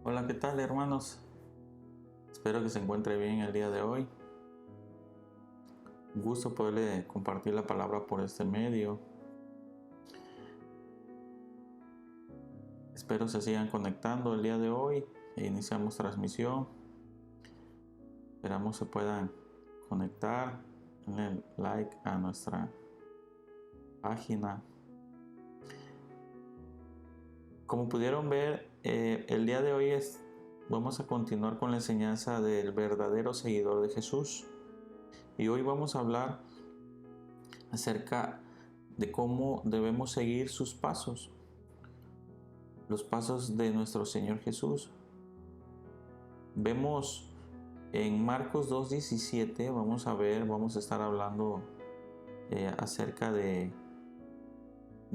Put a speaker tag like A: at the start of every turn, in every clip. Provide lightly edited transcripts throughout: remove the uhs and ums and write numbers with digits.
A: Hola, ¿qué tal, hermanos? Espero que se encuentre bien el día de hoy. Un gusto poderle compartir la palabra por este medio. Espero se sigan conectando el día de hoy e iniciamos transmisión. Esperamos se puedan conectar, denle like a nuestra página. Como pudieron ver, el día de hoy vamos a continuar con la enseñanza del verdadero seguidor de Jesús. Y hoy vamos a hablar acerca de cómo debemos seguir sus pasos, los pasos de nuestro Señor Jesús. Vemos en Marcos 2:17, vamos a estar hablando acerca de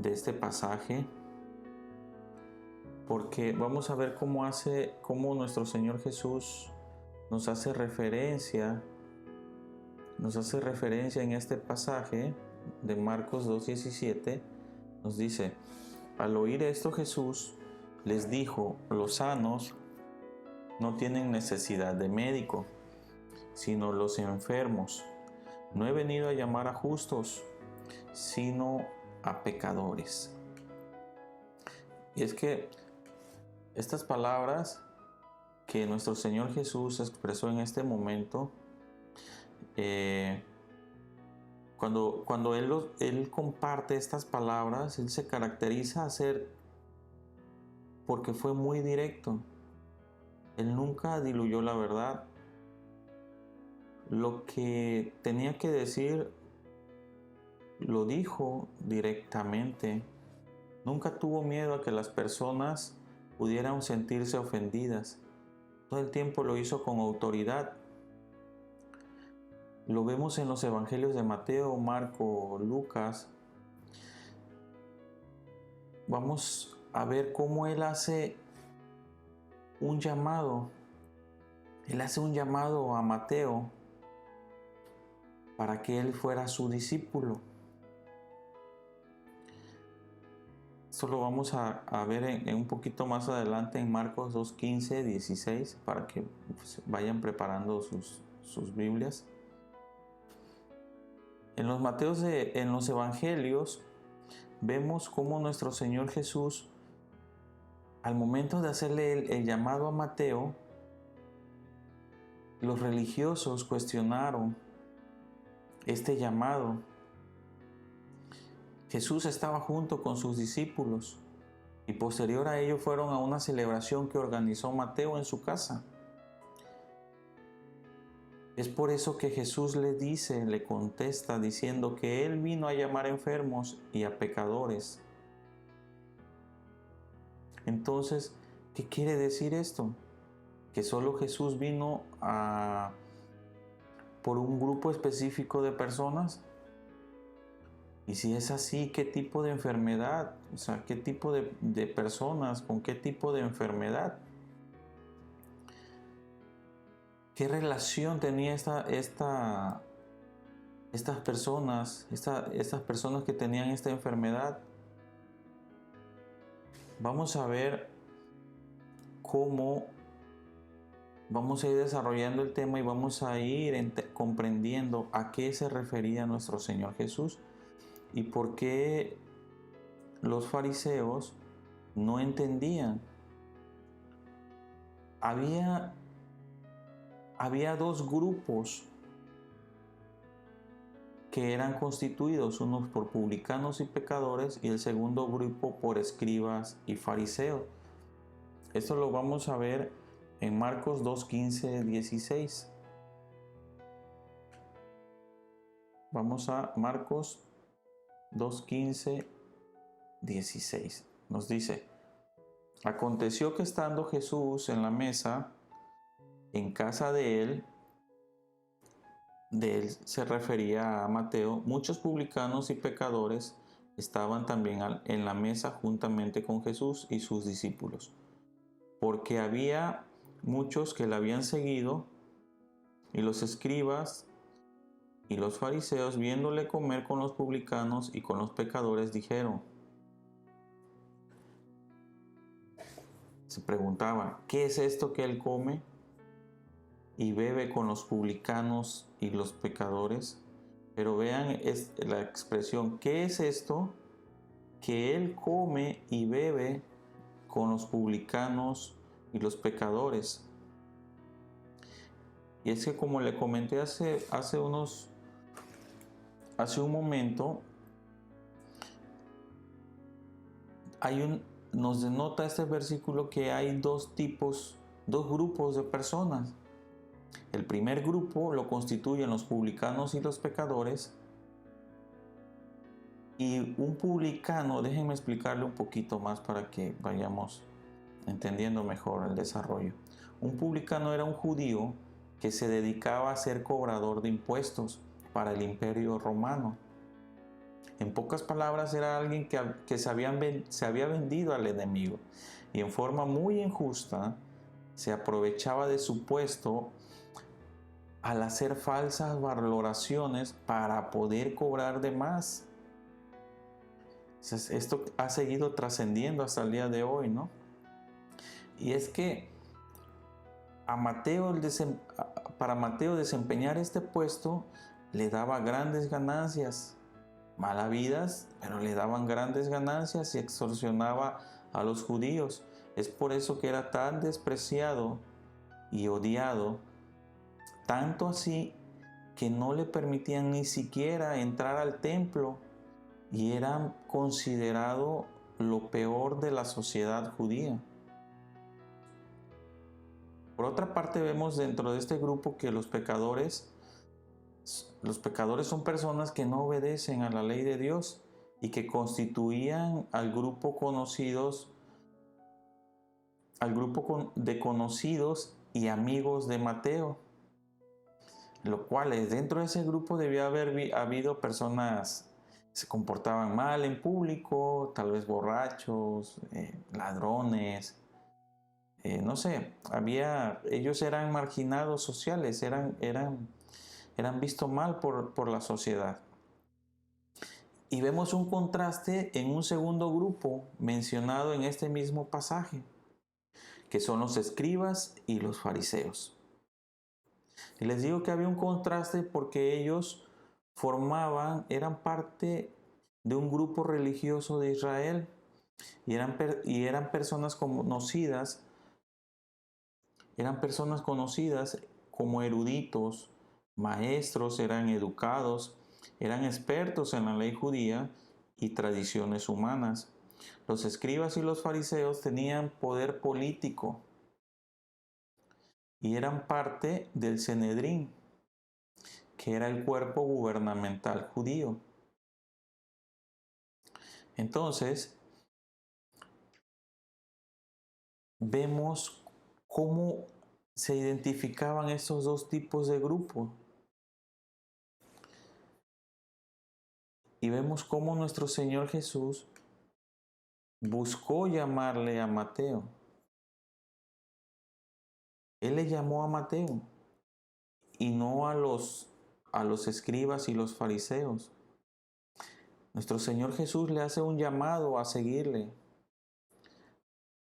A: este pasaje, porque vamos a ver cómo nuestro Señor Jesús nos hace referencia en este pasaje de Marcos 2:17. Nos dice: al oír esto Jesús les dijo, los sanos no tienen necesidad de médico, sino los enfermos. No he venido a llamar a justos, sino a pecadores. Y es que estas palabras que nuestro Señor Jesús expresó en este momento, cuando Él comparte estas palabras, Él se caracteriza porque fue muy directo. Él nunca diluyó la verdad. Lo que tenía que decir lo dijo directamente. Nunca tuvo miedo a que las personas pudieran sentirse ofendidas. Todo el tiempo lo hizo con autoridad. Lo vemos en los evangelios de Mateo, Marco, Lucas. Vamos a ver cómo Él hace un llamado. Él hace un llamado a Mateo para que él fuera su discípulo. Esto lo vamos a ver en un poquito más adelante en Marcos 2:15, 16, para que vayan preparando sus Biblias. En los evangelios vemos cómo nuestro Señor Jesús, al momento de hacerle el llamado a Mateo, los religiosos cuestionaron este llamado. Jesús estaba junto con sus discípulos y posterior a ello fueron a una celebración que organizó Mateo en su casa. Es por eso que Jesús le contesta diciendo que Él vino a llamar a enfermos y a pecadores. Entonces, ¿qué quiere decir esto? Que solo Jesús vino por un grupo específico de personas. Y si es así, ¿qué tipo de enfermedad? O sea, ¿qué tipo de personas? ¿Con qué tipo de enfermedad? ¿Qué relación tenía estas personas que tenían esta enfermedad? Vamos a ver cómo vamos a ir desarrollando el tema y vamos a ir comprendiendo a qué se refería nuestro Señor Jesús y por qué los fariseos no entendían. Había dos grupos que eran constituidos, unos por publicanos y pecadores y el segundo grupo por escribas y fariseos. Esto lo vamos a ver en Marcos 2:15, 16. Vamos a Marcos 2:15, 16. Nos dice: aconteció que estando Jesús en la mesa en casa de él se refería a Mateo, muchos publicanos y pecadores estaban también en la mesa juntamente con Jesús y sus discípulos, porque había muchos que le habían seguido, y los escribas y los fariseos, viéndole comer con los publicanos y con los pecadores, dijeron: se preguntaba, ¿qué es esto que él come y bebe con los publicanos y los pecadores? Pero vean la expresión, ¿qué es esto que él come y bebe con los publicanos y los pecadores? Y es que, como le comenté hace un momento, nos denota este versículo que hay dos grupos de personas. El primer grupo lo constituyen los publicanos y los pecadores. Y un publicano, déjenme explicarle un poquito más para que vayamos entendiendo mejor el desarrollo. Un publicano era un judío que se dedicaba a ser cobrador de impuestos para el Imperio Romano. En pocas palabras, era alguien que se había vendido al enemigo y en forma muy injusta se aprovechaba de su puesto al hacer falsas valoraciones para poder cobrar de más. Entonces, esto ha seguido trascendiendo hasta el día de hoy, ¿no? Y es que para Mateo desempeñar este puesto le daba grandes ganancias, malavidas, pero le daban grandes ganancias y extorsionaba a los judíos. Es por eso que era tan despreciado y odiado, tanto así que no le permitían ni siquiera entrar al templo y era considerado lo peor de la sociedad judía. Por otra parte, vemos dentro de este grupo que los pecadores son personas que no obedecen a la ley de Dios y que constituían al grupo de conocidos y amigos de Mateo, lo cual dentro de ese grupo debía haber habido personas que se comportaban mal en público, tal vez borrachos, ladrones. No sé, ellos eran marginados sociales, eran vistos mal por la sociedad. Y vemos un contraste en un segundo grupo mencionado en este mismo pasaje, que son los escribas y los fariseos. Y les digo que había un contraste porque ellos eran parte de un grupo religioso de Israel y eran personas conocidas. Eran personas conocidas como eruditos, maestros, eran educados, eran expertos en la ley judía y tradiciones humanas. Los escribas y los fariseos tenían poder político y eran parte del Sanedrín, que era el cuerpo gubernamental judío. Entonces, vemos cómo se identificaban estos dos tipos de grupos. Y vemos cómo nuestro Señor Jesús buscó llamarle a Mateo. Él le llamó a Mateo y no a los escribas y los fariseos. Nuestro Señor Jesús le hace un llamado a seguirle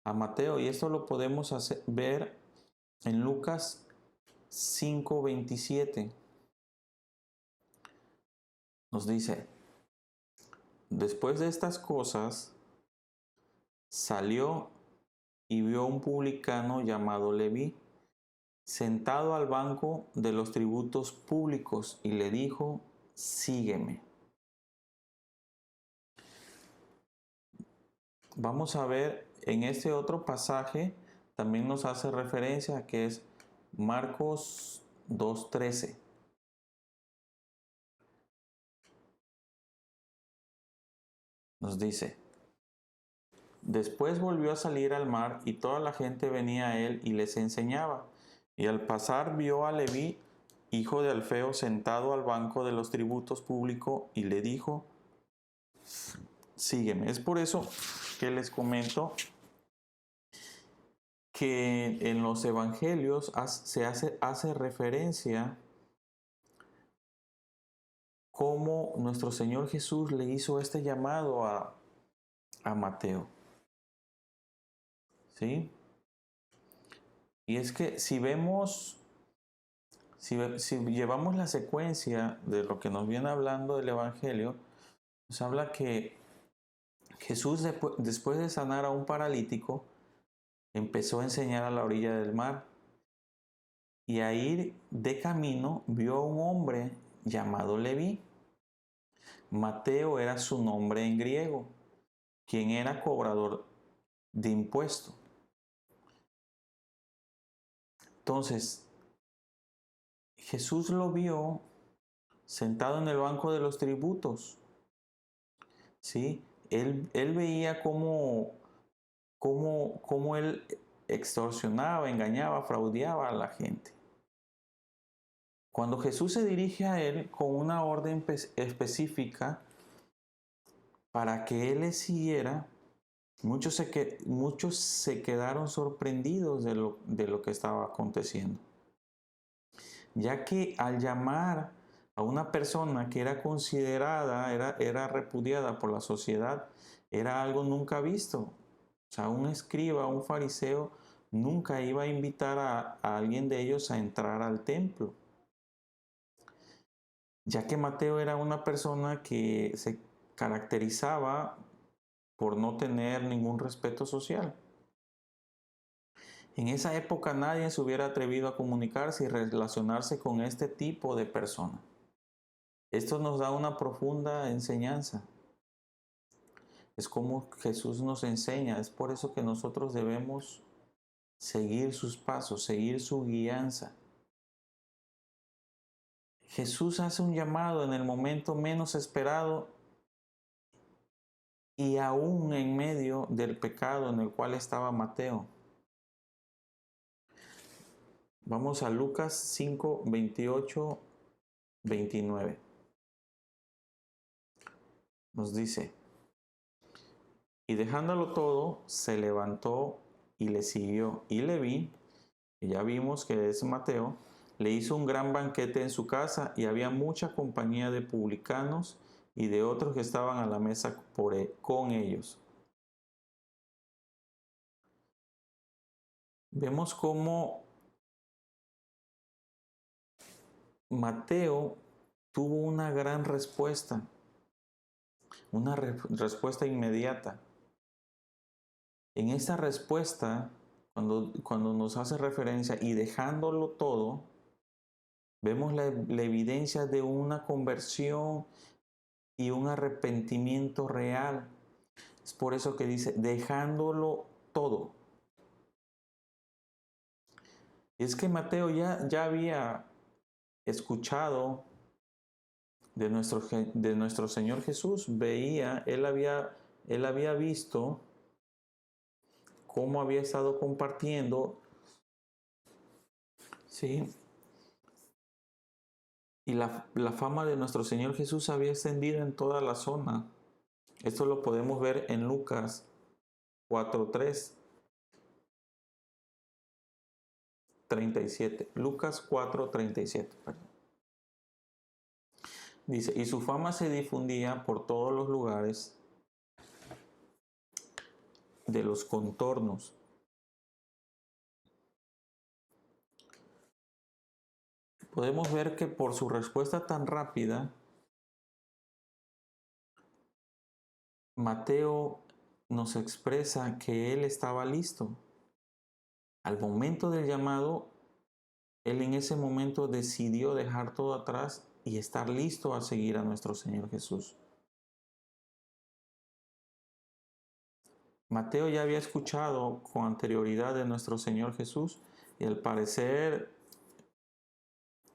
A: a Mateo, y esto lo podemos ver en Lucas 5:27. Nos dice: después de estas cosas, salió y vio a un publicano llamado Leví sentado al banco de los tributos públicos y le dijo: sígueme. Vamos a ver en este otro pasaje, también nos hace referencia a que es Marcos 2:13. Nos dice: después volvió a salir al mar y toda la gente venía a él y les enseñaba. Y al pasar vio a Leví, hijo de Alfeo, sentado al banco de los tributos públicos y le dijo: sígueme. Es por eso que les comento que en los evangelios se hace referencia cómo nuestro Señor Jesús le hizo este llamado a Mateo. ¿Sí? Y es que si vemos, si llevamos la secuencia de lo que nos viene hablando el Evangelio, nos habla que Jesús, después de sanar a un paralítico, empezó a enseñar a la orilla del mar. Y a ir de camino vio a un hombre llamado Leví. Mateo era su nombre en griego, quien era cobrador de impuestos. Entonces, Jesús lo vio sentado en el banco de los tributos. ¿Sí? Él veía cómo él extorsionaba, engañaba, fraudeaba a la gente. Cuando Jesús se dirige a él con una orden específica para que él le siguiera, muchos se quedaron sorprendidos de lo que estaba aconteciendo. Ya que al llamar a una persona que era considerada, era repudiada por la sociedad, era algo nunca visto. O sea, un escriba, un fariseo, nunca iba a invitar a alguien de ellos a entrar al templo. Ya que Mateo era una persona que se caracterizaba por no tener ningún respeto social. En esa época nadie se hubiera atrevido a comunicarse y relacionarse con este tipo de persona. Esto nos da una profunda enseñanza. Es como Jesús nos enseña, es por eso que nosotros debemos seguir sus pasos, seguir su guianza. Jesús hace un llamado en el momento menos esperado y aún en medio del pecado en el cual estaba Mateo. Vamos a Lucas 5, 28, 29. Nos dice, y dejándolo todo, se levantó y le siguió. Y Leví, que ya vimos que es Mateo, le hizo un gran banquete en su casa y había mucha compañía de publicanos y de otros que estaban a la mesa con ellos. Vemos cómo Mateo tuvo una gran respuesta, una respuesta inmediata. En esta respuesta, cuando nos hace referencia y dejándolo todo, vemos la evidencia de una conversión y un arrepentimiento real. Es por eso que dice, dejándolo todo. Y es que Mateo ya había escuchado de nuestro Señor Jesús, él había visto cómo había estado compartiendo, ¿sí? Y la fama de nuestro Señor Jesús había extendido en toda la zona. Esto lo podemos ver en Lucas 4:3, 37. Lucas 4:37, perdón. Dice, y su fama se difundía por todos los lugares de los contornos. Podemos ver que por su respuesta tan rápida, Mateo nos expresa que él estaba listo. Al momento del llamado, él en ese momento decidió dejar todo atrás y estar listo a seguir a nuestro Señor Jesús. Mateo ya había escuchado con anterioridad de nuestro Señor Jesús y al parecer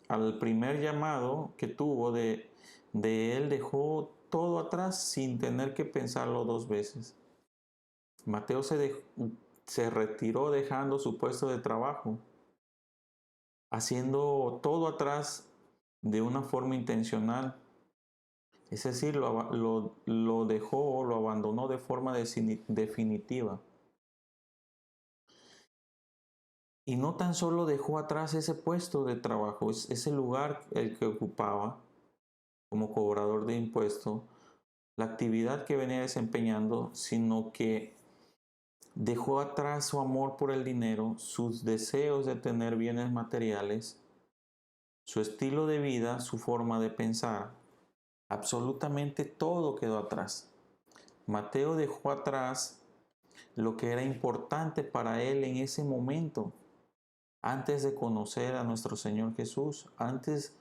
A: al primer llamado que tuvo de él dejó todo atrás sin tener que pensarlo dos veces. Mateo se retiró dejando su puesto de trabajo, haciendo todo atrás de una forma intencional. Es decir, lo dejó, lo abandonó de forma definitiva. Y no tan solo dejó atrás ese puesto de trabajo, ese lugar el que ocupaba como cobrador de impuestos, la actividad que venía desempeñando, sino que Dejó atrás su amor por el dinero, sus deseos de tener bienes materiales, su estilo de vida, su forma de pensar. Absolutamente todo quedó atrás. Mateo dejó atrás lo que era importante para él en ese momento, antes de conocer a nuestro Señor Jesús, antes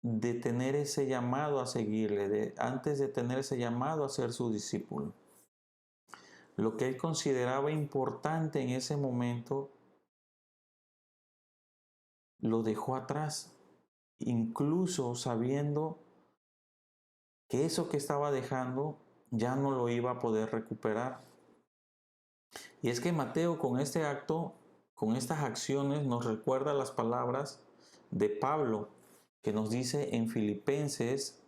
A: de tener ese llamado a seguirle, antes de tener ese llamado a ser su discípulo. Lo que él consideraba importante en ese momento, lo dejó atrás, incluso sabiendo que eso que estaba dejando ya no lo iba a poder recuperar. Y es que Mateo con este acto, con estas acciones, nos recuerda las palabras de Pablo, que nos dice en Filipenses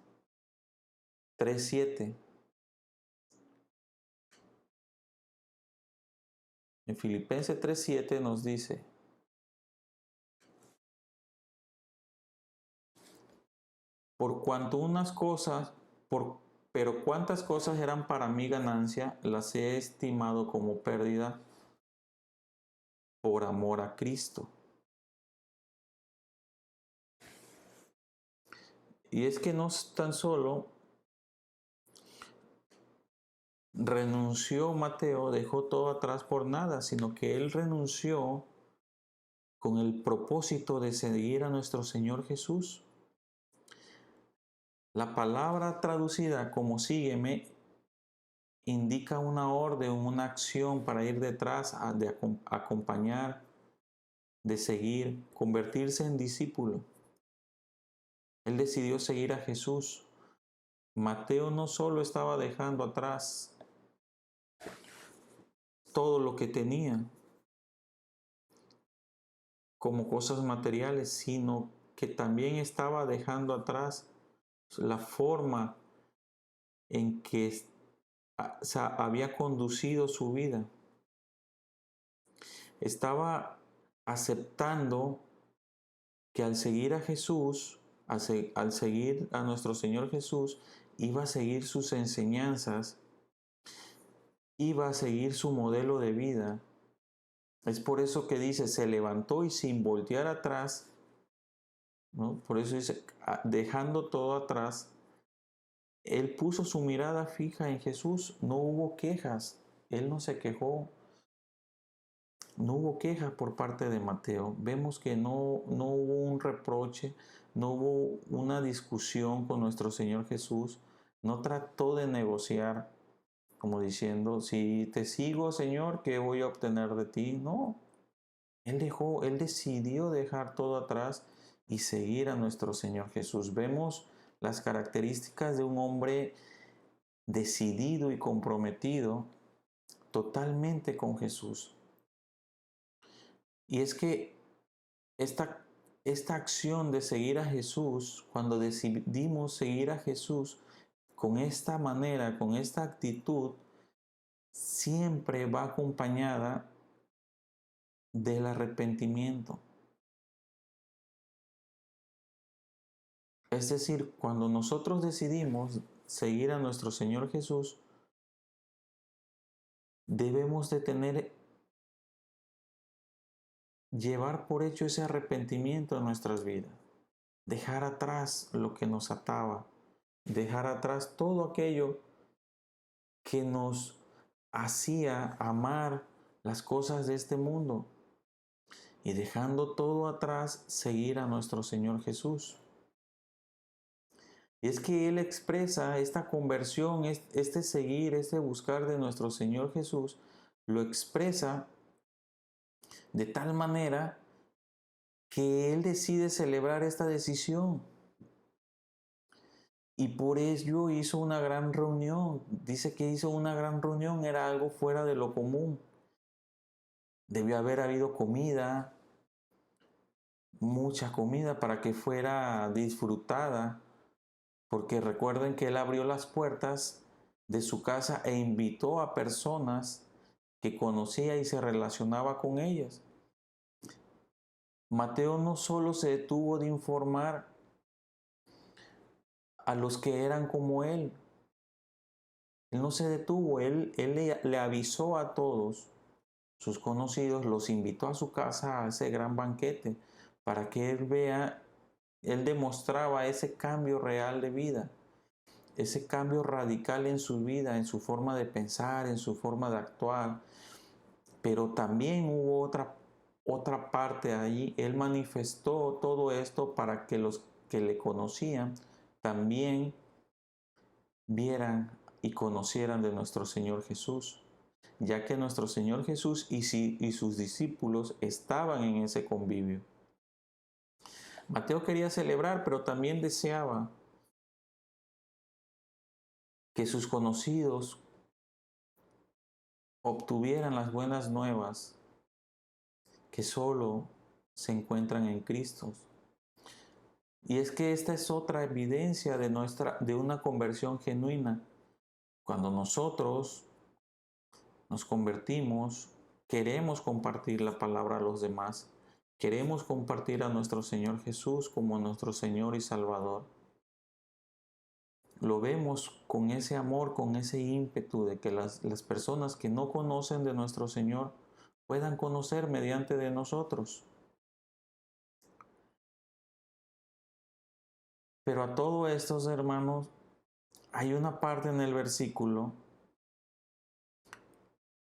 A: 3:7. En Filipenses 3:7 nos dice: por cuanto unas cosas, pero cuántas cosas eran para mí ganancia, las he estimado como pérdida por amor a Cristo. Y es que no tan solo renunció Mateo, dejó todo atrás por nada, sino que él renunció con el propósito de seguir a nuestro Señor Jesús. La palabra traducida como sígueme indica una orden, una acción para ir detrás, de acompañar, de seguir, convertirse en discípulo. Él decidió seguir a Jesús. Mateo no solo estaba dejando atrás todo lo que tenía como cosas materiales, sino que también estaba dejando atrás la forma en que había conducido su vida. Estaba aceptando que al seguir a Jesús, al seguir a nuestro Señor Jesús, iba a seguir sus enseñanzas, iba a seguir su modelo de vida. Es por eso que dice, se levantó y sin voltear atrás, ¿no? Por eso dice, dejando todo atrás, él puso su mirada fija en Jesús, no hubo quejas, él no se quejó, no hubo quejas por parte de Mateo. Vemos que no hubo un reproche, no hubo una discusión con nuestro Señor Jesús, no trató de negociar, como diciendo, si te sigo, Señor, ¿qué voy a obtener de ti? No, él decidió dejar todo atrás y seguir a nuestro Señor Jesús. Vemos las características de un hombre decidido y comprometido totalmente con Jesús. Y es que esta acción de seguir a Jesús, cuando decidimos seguir a Jesús con esta manera, con esta actitud, siempre va acompañada del arrepentimiento. Es decir, cuando nosotros decidimos seguir a nuestro Señor Jesús, debemos de llevar por hecho ese arrepentimiento en nuestras vidas. Dejar atrás lo que nos ataba, dejar atrás todo aquello que nos hacía amar las cosas de este mundo y dejando todo atrás, seguir a nuestro Señor Jesús. Y es que Él expresa esta conversión, este seguir, este buscar de nuestro Señor Jesús, lo expresa de tal manera que Él decide celebrar esta decisión. Y por ello hizo una gran reunión. Dice que hizo una gran reunión, era algo fuera de lo común. Debió haber habido comida, mucha comida para que fuera disfrutada, porque recuerden que Él abrió las puertas de su casa e invitó a personas que conocía y se relacionaba con ellas. Mateo no solo se detuvo de informar a los que eran como Él, Él no se detuvo, él le avisó a todos sus conocidos, los invitó a su casa a ese gran banquete para que él vea, él demostraba ese cambio real de vida, ese cambio radical en su vida, en su forma de pensar, en su forma de actuar. Pero también hubo otra parte allí. Él manifestó todo esto para que los que le conocían también vieran y conocieran de nuestro Señor Jesús, ya que nuestro Señor Jesús y sus discípulos estaban en ese convivio. Mateo quería celebrar, pero también deseaba que sus conocidos obtuvieran las buenas nuevas que solo se encuentran en Cristo. Y es que esta es otra evidencia de una conversión genuina. Cuando nosotros nos convertimos, queremos compartir la palabra a los demás. Queremos compartir a nuestro Señor Jesús como nuestro Señor y Salvador. Lo vemos con ese amor, con ese ímpetu de que las personas que no conocen de nuestro Señor puedan conocer mediante de nosotros. Pero a todos estos hermanos, hay una parte en el versículo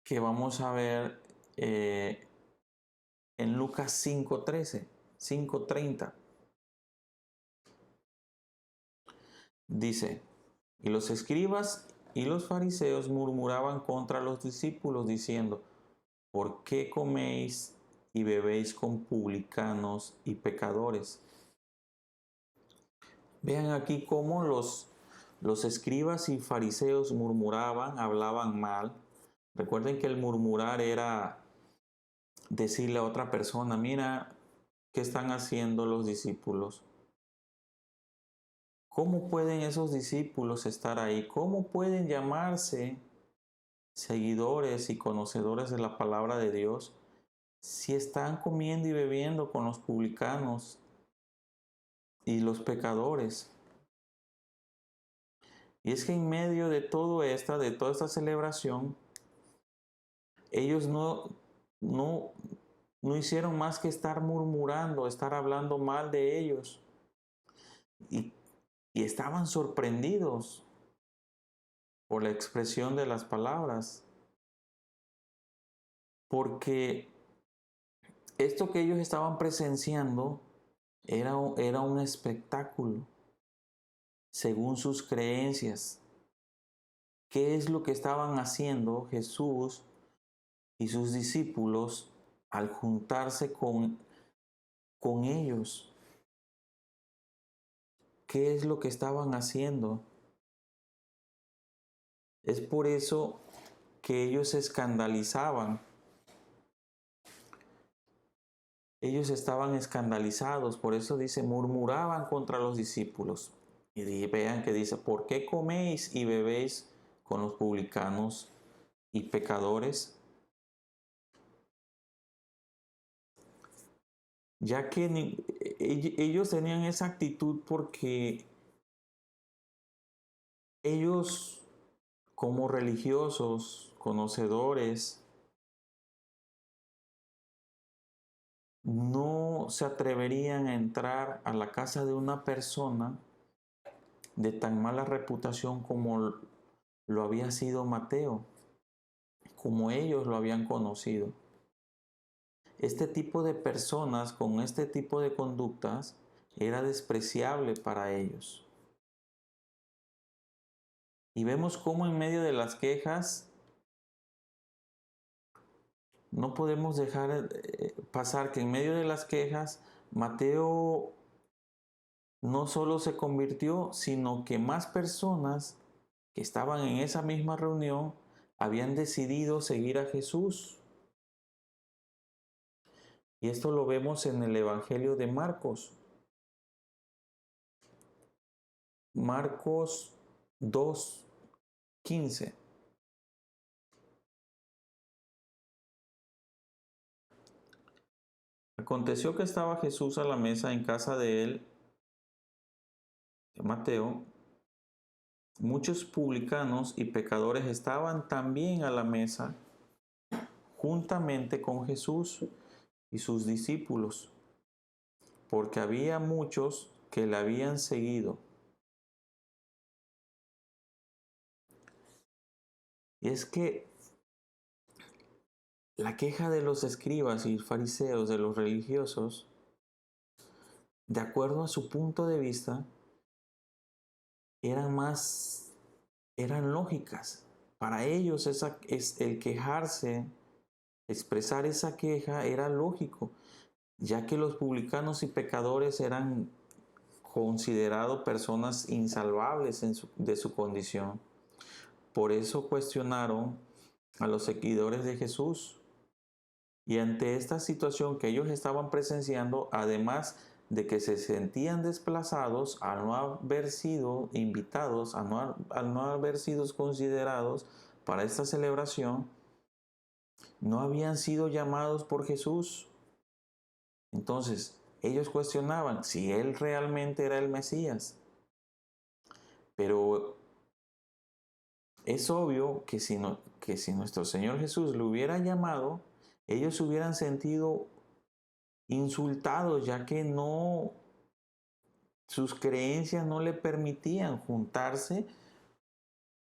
A: que vamos a ver en Lucas 5:13, 5:30. Dice, y los escribas y los fariseos murmuraban contra los discípulos diciendo, ¿por qué coméis y bebéis con publicanos y pecadores? Vean aquí cómo los escribas y fariseos murmuraban, hablaban mal. Recuerden que el murmurar era decirle a otra persona, mira, ¿qué están haciendo los discípulos? ¿Cómo pueden esos discípulos estar ahí? ¿Cómo pueden llamarse seguidores y conocedores de la palabra de Dios si están comiendo y bebiendo con los publicanos y los pecadores? Y es que en medio de de toda esta celebración, ellos no hicieron más que estar murmurando, estar hablando mal de ellos. Y, y estaban sorprendidos por la expresión de las palabras. Porque esto que ellos estaban presenciando era un espectáculo según sus creencias. ¿Qué es lo que estaban haciendo Jesús y sus discípulos al juntarse con ellos? ¿Qué es lo que estaban haciendo? Es por eso que ellos se escandalizaban. Ellos estaban escandalizados, por eso dice, murmuraban contra los discípulos. Y vean que dice, ¿por qué coméis y bebéis con los publicanos y pecadores? Ya que ellos tenían esa actitud porque ellos, como religiosos, conocedores, no se atreverían a entrar a la casa de una persona de tan mala reputación como lo había sido Mateo, como ellos lo habían conocido. Este tipo de personas con este tipo de conductas era despreciable para ellos. Y vemos cómo en medio de las quejas no podemos dejar pasar que en medio de las quejas Mateo no solo se convirtió, sino que más personas que estaban en esa misma reunión habían decidido seguir a Jesús. Y esto lo vemos en el Evangelio de Marcos. Marcos 2:15. Aconteció que estaba Jesús a la mesa en casa de él, de Mateo, muchos publicanos y pecadores estaban también a la mesa juntamente con Jesús y sus discípulos, porque había muchos que le habían seguido. Y es que la queja de los escribas y fariseos, de los religiosos, de acuerdo a su punto de vista, eran lógicas. Para ellos el quejarse, expresar esa queja era lógico, ya que los publicanos y pecadores eran considerados personas insalvables de su condición. Por eso cuestionaron a los seguidores de Jesús. Y ante esta situación que ellos estaban presenciando, además de que se sentían desplazados al no haber sido invitados, al no haber sido considerados para esta celebración, no habían sido llamados por Jesús. Entonces, ellos cuestionaban si Él realmente era el Mesías. Pero es obvio que si nuestro Señor Jesús lo hubiera llamado, ellos se hubieran sentido insultados, ya que sus creencias no le permitían juntarse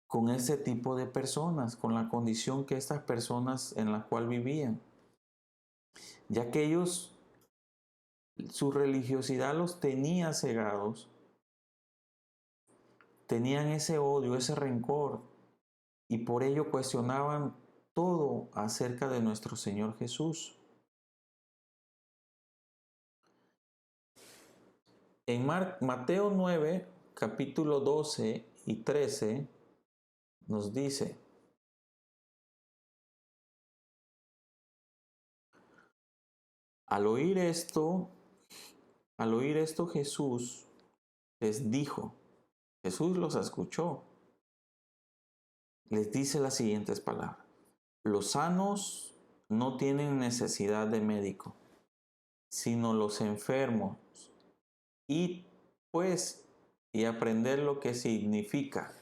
A: con ese tipo de personas, con la condición que estas personas en la cual vivían, ya que ellos, su religiosidad los tenía cegados, tenían ese odio, ese rencor, y por ello cuestionaban todo acerca de nuestro Señor Jesús. En Mateo 9, capítulo 12 y 13, nos dice: al oír esto Jesús les dijo, Jesús los escuchó, les dice las siguientes palabras: los sanos no tienen necesidad de médico, sino los enfermos. Y pues, y aprender lo que significa.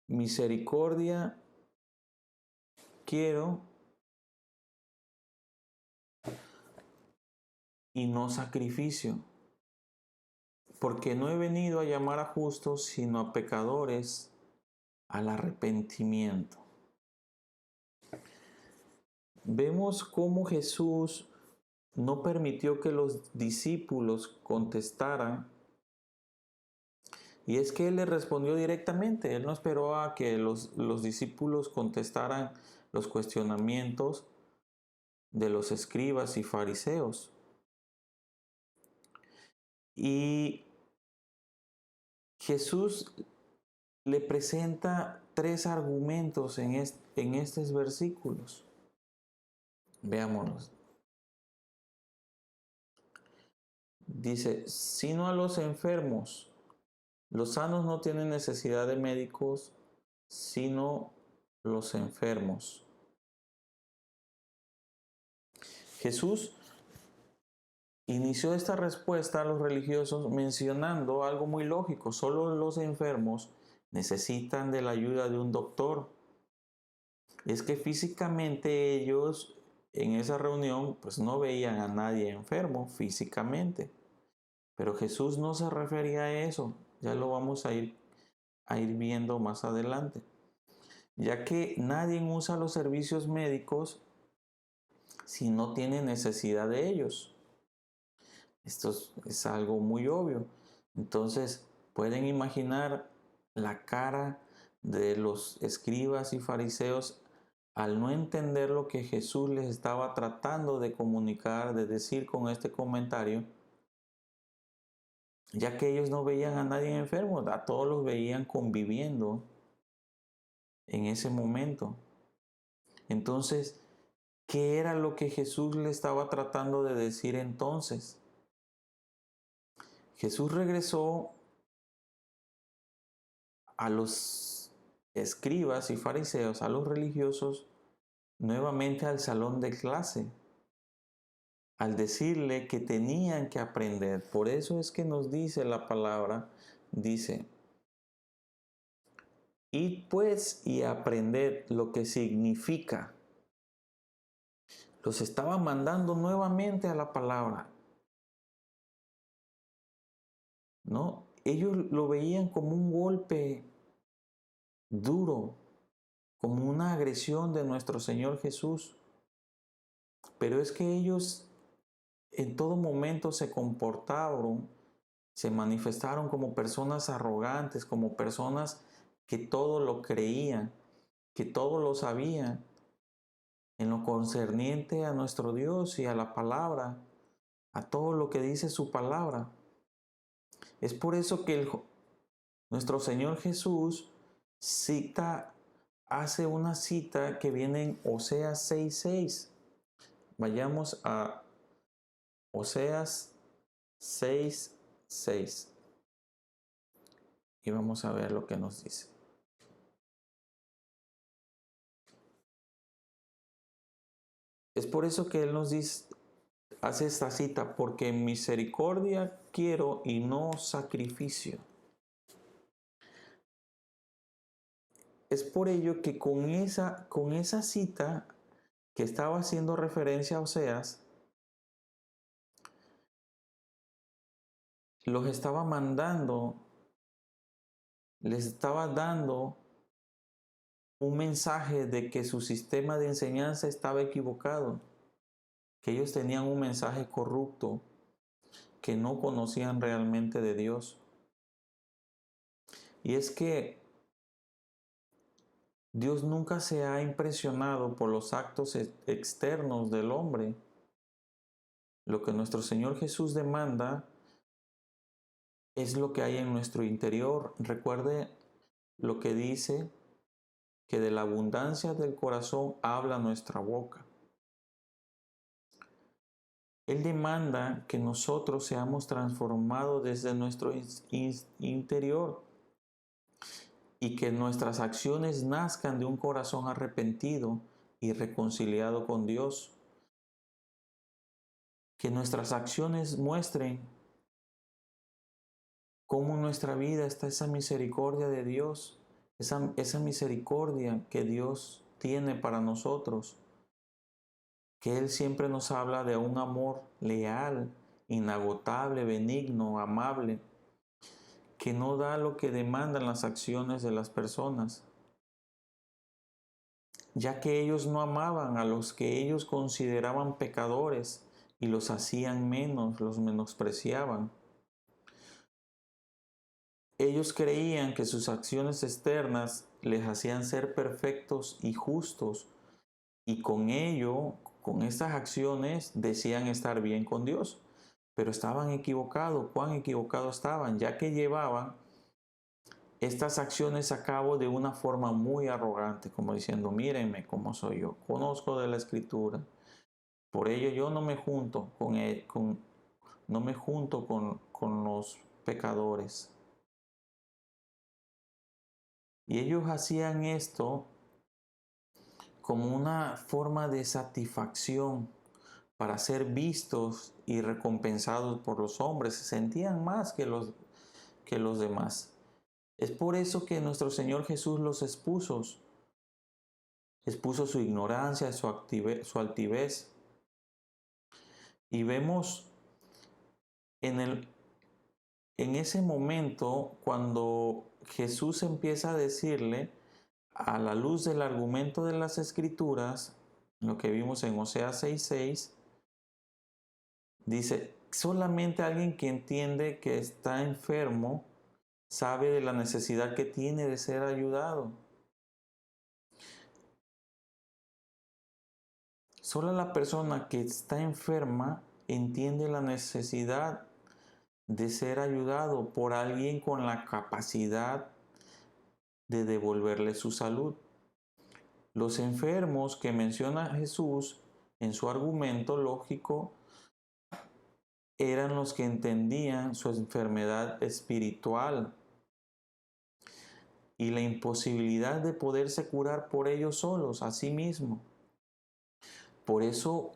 A: Misericordia quiero y no sacrificio, porque no he venido a llamar a justos, sino a pecadores al arrepentimiento. Vemos cómo Jesús no permitió que los discípulos contestaran, y es que Él les respondió directamente. Él no esperó a que los discípulos contestaran los cuestionamientos de los escribas y fariseos. Y Jesús le presenta tres argumentos en estos versículos. Veámonos. Dice, sino a los enfermos. Los sanos no tienen necesidad de médicos, sino los enfermos. Jesús inició esta respuesta a los religiosos mencionando algo muy lógico: solo los enfermos necesitan de la ayuda de un doctor. Es que físicamente ellos en esa reunión pues no veían a nadie enfermo físicamente, pero Jesús no se refería a eso. Ya lo vamos a ir viendo más adelante, ya que nadie usa los servicios médicos si no tiene necesidad de ellos. Esto es algo muy obvio. Entonces, pueden imaginar la cara de los escribas y fariseos al no entender lo que Jesús les estaba tratando de comunicar, de decir con este comentario, ya que ellos no veían a nadie enfermo, a todos los veían conviviendo en ese momento. Entonces, ¿qué era lo que Jesús le estaba tratando de decir entonces? Jesús regresó a los escribas y fariseos, a los religiosos, nuevamente al salón de clase. al decirle que tenían que aprender. Por eso es que nos dice la palabra, dice, id pues y aprended lo que significa. Los estaba mandando nuevamente a la palabra, ¿no? Ellos lo veían como un golpe duro, como una agresión de nuestro Señor Jesús. Pero es que ellos en todo momento se comportaron, se manifestaron como personas arrogantes, como personas que todo lo creían, que todo lo sabían en lo concerniente a nuestro Dios y a la palabra, a todo lo que dice su palabra. Es por eso que nuestro Señor Jesús hace una cita que viene en Oseas 6:6. Vayamos a Oseas 6:6 y vamos a ver lo que nos dice. Es por eso que Él nos dice, hace esta cita, porque misericordia quiero y no sacrificio. Es por ello que con esa cita que estaba haciendo referencia a Oseas, los estaba mandando, les estaba dando un mensaje de que su sistema de enseñanza estaba equivocado, que ellos tenían un mensaje corrupto, que no conocían realmente de Dios. Y es que Dios nunca se ha impresionado por los actos externos del hombre. Lo que nuestro Señor Jesús demanda es lo que hay en nuestro interior. Recuerde lo que dice, que de la abundancia del corazón habla nuestra boca. Él demanda que nosotros seamos transformados desde nuestro interior y que nuestras acciones nazcan de un corazón arrepentido y reconciliado con Dios. Que nuestras acciones muestren cómo en nuestra vida está esa misericordia de Dios, esa misericordia que Dios tiene para nosotros. Que Él siempre nos habla de un amor leal, inagotable, benigno, amable, que no da lo que demandan las acciones de las personas, ya que ellos no amaban a los que ellos consideraban pecadores y los hacían menos, los menospreciaban. Ellos creían que sus acciones externas les hacían ser perfectos y justos, y con ello, con estas acciones, decían estar bien con Dios. Pero estaban equivocados. ¿Cuán equivocados estaban? Ya que llevaban estas acciones a cabo de una forma muy arrogante, como diciendo, mírenme cómo soy yo, conozco de la Escritura, por ello yo no me junto no me junto con los pecadores. Y ellos hacían esto como una forma de satisfacción para ser vistos y recompensados por los hombres. Se sentían más que los demás. Es por eso que nuestro Señor Jesús los expuso su ignorancia, su altivez. Y vemos en ese momento cuando Jesús empieza a decirle, a la luz del argumento de las Escrituras, lo que vimos en Oseas 6:6, dice, solamente alguien que entiende que está enfermo sabe de la necesidad que tiene de ser ayudado. Solo la persona que está enferma entiende la necesidad de ser ayudado por alguien con la capacidad de devolverle su salud. Los enfermos que menciona Jesús en su argumento lógico eran los que entendían su enfermedad espiritual y la imposibilidad de poderse curar por ellos solos, a sí mismos. Por eso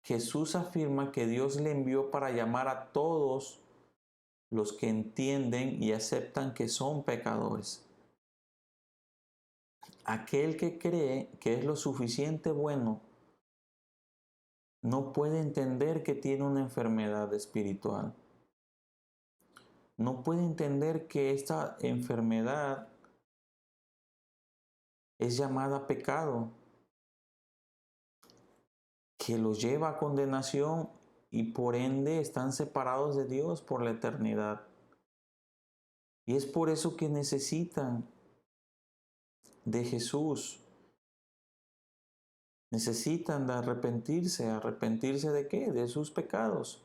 A: Jesús afirma que Dios le envió para llamar a todos los que entienden y aceptan que son pecadores. Aquel que cree que es lo suficiente bueno no puede entender que tiene una enfermedad espiritual. No puede entender que esta enfermedad es llamada pecado, que los lleva a condenación y por ende están separados de Dios por la eternidad. Y es por eso que necesitan de Jesús. Necesitan de arrepentirse. ¿Arrepentirse de qué? De sus pecados.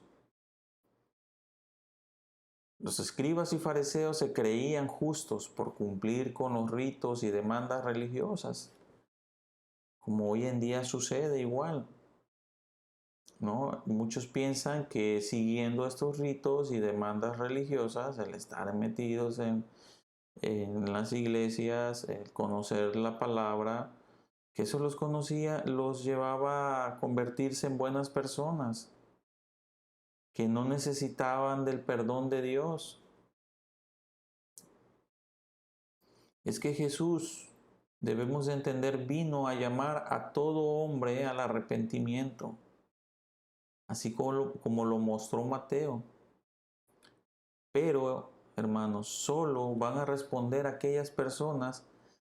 A: Los escribas y fariseos se creían justos por cumplir con los ritos y demandas religiosas, como hoy en día sucede igual, ¿no? Muchos piensan que siguiendo estos ritos y demandas religiosas, el estar metidos en las iglesias, el conocer la palabra, que eso los llevaba a convertirse en buenas personas, que no necesitaban del perdón de Dios. Es que Jesús, debemos de entender, vino a llamar a todo hombre al arrepentimiento, así como lo mostró Mateo. Pero, hermanos, solo van a responder aquellas personas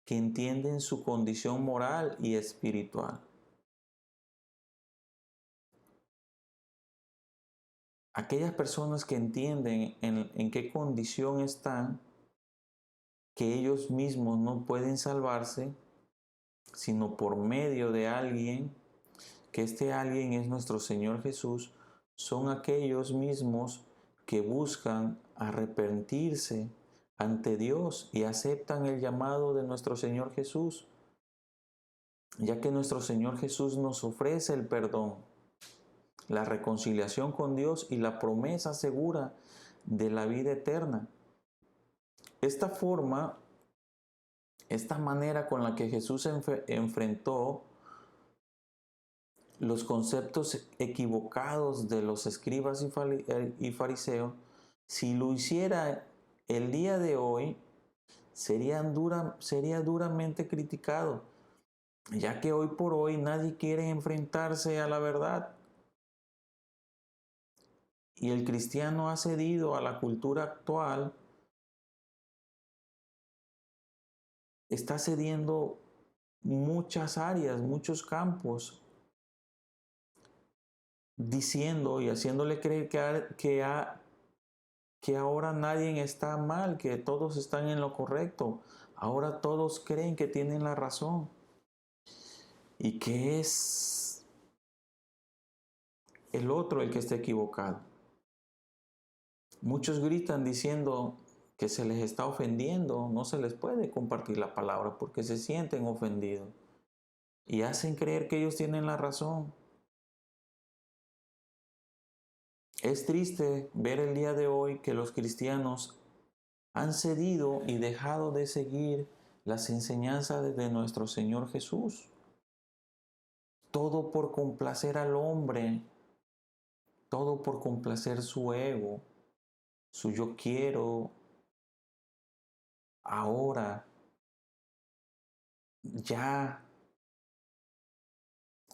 A: que entienden su condición moral y espiritual. Aquellas personas que entienden en qué condición están, que ellos mismos no pueden salvarse, sino por medio de alguien, que este alguien es nuestro Señor Jesús, son aquellos mismos que buscan arrepentirse ante Dios y aceptan el llamado de nuestro Señor Jesús, ya que nuestro Señor Jesús nos ofrece el perdón, la reconciliación con Dios y la promesa segura de la vida eterna. Esta forma, esta manera con la que Jesús enfrentó los conceptos equivocados de los escribas y fariseos, si lo hiciera el día de hoy, sería duramente criticado, ya que hoy por hoy nadie quiere enfrentarse a la verdad. Y el cristiano ha cedido a la cultura actual, está cediendo muchas áreas, muchos campos, diciendo y haciéndole creer que ahora nadie está mal, que todos están en lo correcto. Ahora todos creen que tienen la razón y que es el otro el que está equivocado. Muchos gritan diciendo que se les está ofendiendo, no se les puede compartir la palabra porque se sienten ofendidos y hacen creer que ellos tienen la razón. Es triste ver el día de hoy que los cristianos han cedido y dejado de seguir las enseñanzas de nuestro Señor Jesús. Todo por complacer al hombre, todo por complacer su ego, su yo quiero, ahora, ya.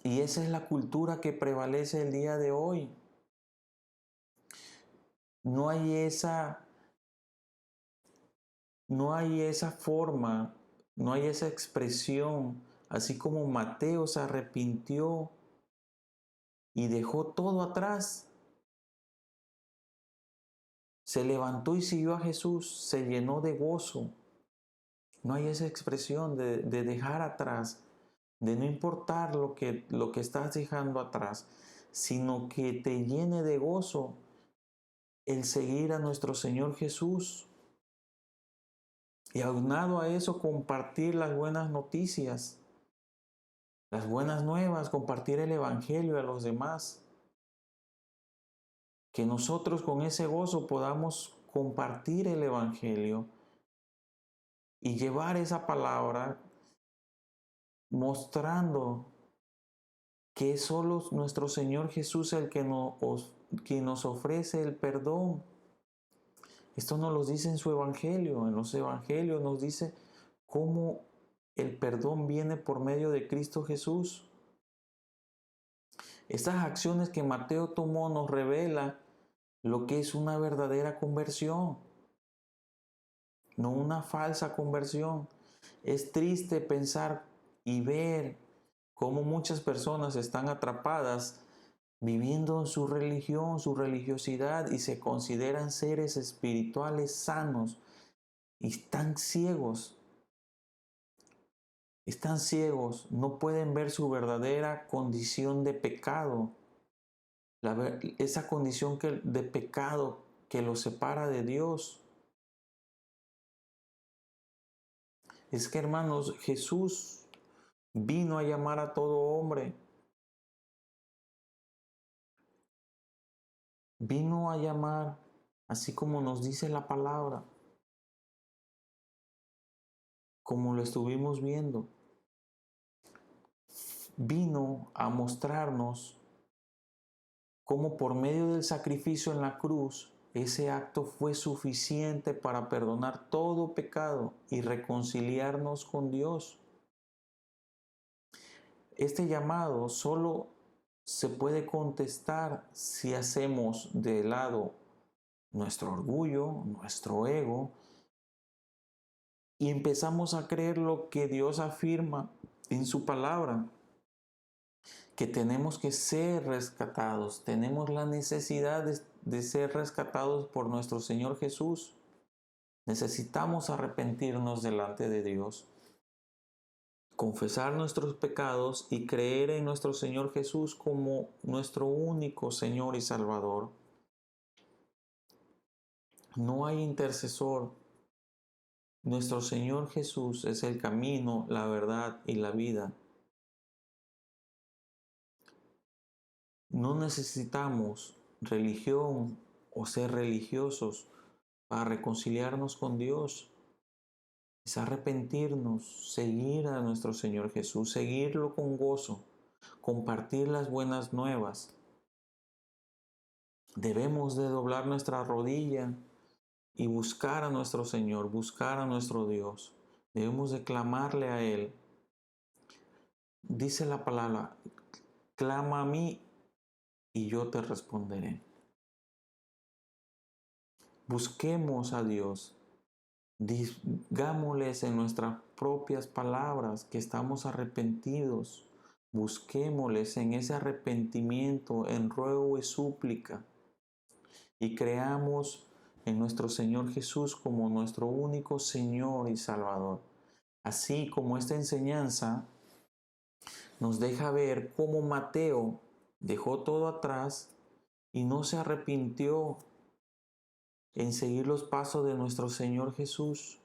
A: Y esa es la cultura que prevalece el día de hoy. No hay esa, no hay esa forma, no hay esa expresión, así como Mateo se arrepintió y dejó todo atrás. Se levantó y siguió a Jesús, se llenó de gozo. No hay esa expresión de dejar atrás, de no importar lo que estás dejando atrás, sino que te llene de gozo el seguir a nuestro Señor Jesús. Y aunado a eso, compartir las buenas noticias, las buenas nuevas, compartir el Evangelio a los demás. Que nosotros con ese gozo podamos compartir el Evangelio y llevar esa palabra mostrando que es solo nuestro Señor Jesús el que quien nos ofrece el perdón. Esto nos lo dice en su Evangelio. En los Evangelios nos dice cómo el perdón viene por medio de Cristo Jesús. Estas acciones que Mateo tomó nos revela lo que es una verdadera conversión, no una falsa conversión. Es triste pensar y ver cómo muchas personas están atrapadas viviendo en su religión, su religiosidad, y se consideran seres espirituales sanos y están ciegos. Están ciegos, no pueden ver su verdadera condición de pecado, esa condición de pecado que los separa de Dios. Es que, hermanos, Jesús vino a llamar a todo hombre. Vino a llamar, así como nos dice la palabra, como lo estuvimos viendo. Vino a mostrarnos cómo por medio del sacrificio en la cruz, ese acto fue suficiente para perdonar todo pecado y reconciliarnos con Dios. Este llamado solo se puede contestar si hacemos de lado nuestro orgullo, nuestro ego, y empezamos a creer lo que Dios afirma en su palabra, que tenemos que ser rescatados, tenemos la necesidad de ser rescatados por nuestro Señor Jesús. Necesitamos arrepentirnos delante de Dios, confesar nuestros pecados y creer en nuestro Señor Jesús como nuestro único Señor y Salvador. No hay intercesor. Nuestro Señor Jesús es el camino, la verdad y la vida. No necesitamos religión o ser religiosos para reconciliarnos con Dios. Es arrepentirnos, seguir a nuestro Señor Jesús, seguirlo con gozo, compartir las buenas nuevas. Debemos de doblar nuestra rodilla y buscar a nuestro Señor, buscar a nuestro Dios. Debemos de clamarle a Él. Dice la palabra, clama a mí y yo te responderé. Busquemos a Dios. Digámosles en nuestras propias palabras que estamos arrepentidos. Busquémosles en ese arrepentimiento, en ruego y súplica. Y creamos en nuestro Señor Jesús como nuestro único Señor y Salvador. Así como esta enseñanza nos deja ver cómo Mateo dejó todo atrás y no se arrepintió en seguir los pasos de nuestro Señor Jesús.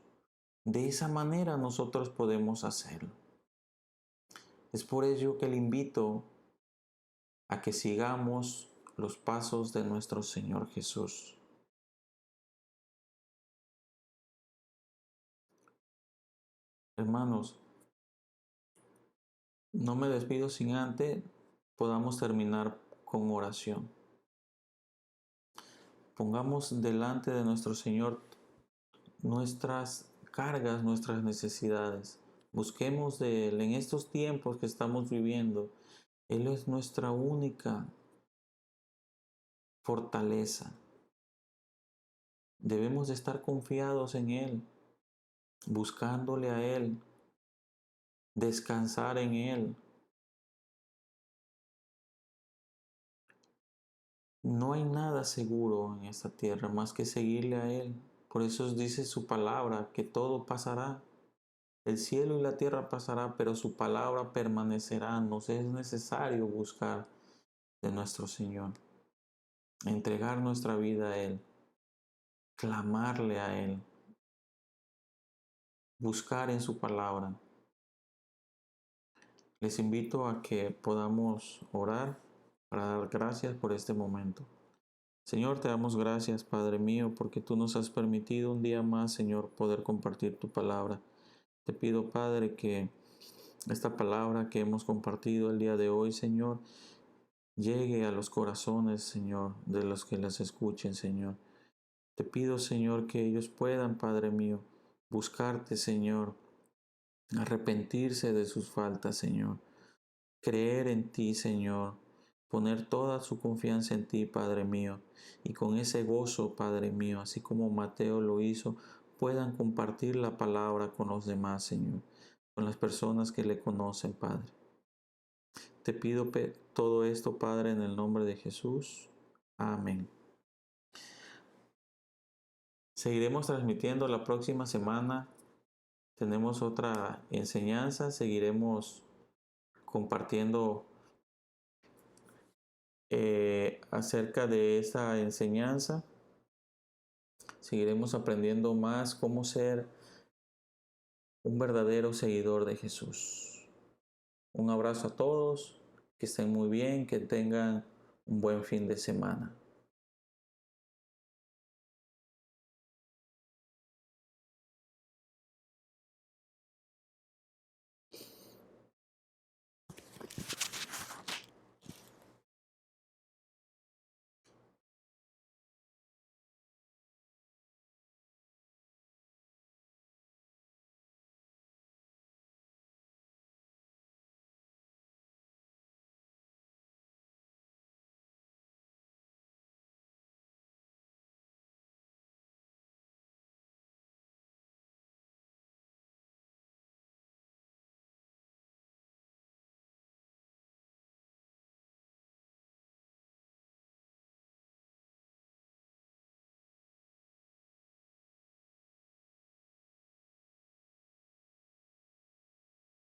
A: De esa manera nosotros podemos hacerlo. Es por ello que le invito a que sigamos los pasos de nuestro Señor Jesús. Hermanos, no me despido sin antes podamos terminar con oración. Pongamos delante de nuestro Señor nuestras cargas, nuestras necesidades. Busquemos de Él en estos tiempos que estamos viviendo. Él es nuestra única fortaleza. Debemos de estar confiados en Él, buscándole a Él, descansar en Él. No hay nada seguro en esta tierra más que seguirle a Él. Por eso dice su palabra que todo pasará. El cielo y la tierra pasará, pero su palabra permanecerá. Nos es necesario buscar de nuestro Señor, entregar nuestra vida a Él, clamarle a Él, buscar en su palabra. Les invito a que podamos orar para dar gracias por este momento. Señor, te damos gracias, Padre mío, porque tú nos has permitido un día más, Señor, poder compartir tu palabra. Te pido, Padre, que esta palabra que hemos compartido el día de hoy, Señor, llegue a los corazones, Señor, de los que las escuchen, Señor. Te pido, Señor, que ellos puedan, Padre mío, buscarte, Señor, arrepentirse de sus faltas, Señor, creer en ti, Señor, poner toda su confianza en ti, Padre mío, y con ese gozo, Padre mío, así como Mateo lo hizo, puedan compartir la palabra con los demás, Señor, con las personas que le conocen, Padre. Te pido todo esto, Padre, en el nombre de Jesús. Amén. Seguiremos transmitiendo la próxima semana. Tenemos otra enseñanza. Seguiremos compartiendo acerca de esta enseñanza. Seguiremos aprendiendo más cómo ser un verdadero seguidor de Jesús. Un abrazo a todos. Que estén muy bien. Que tengan un buen fin de semana.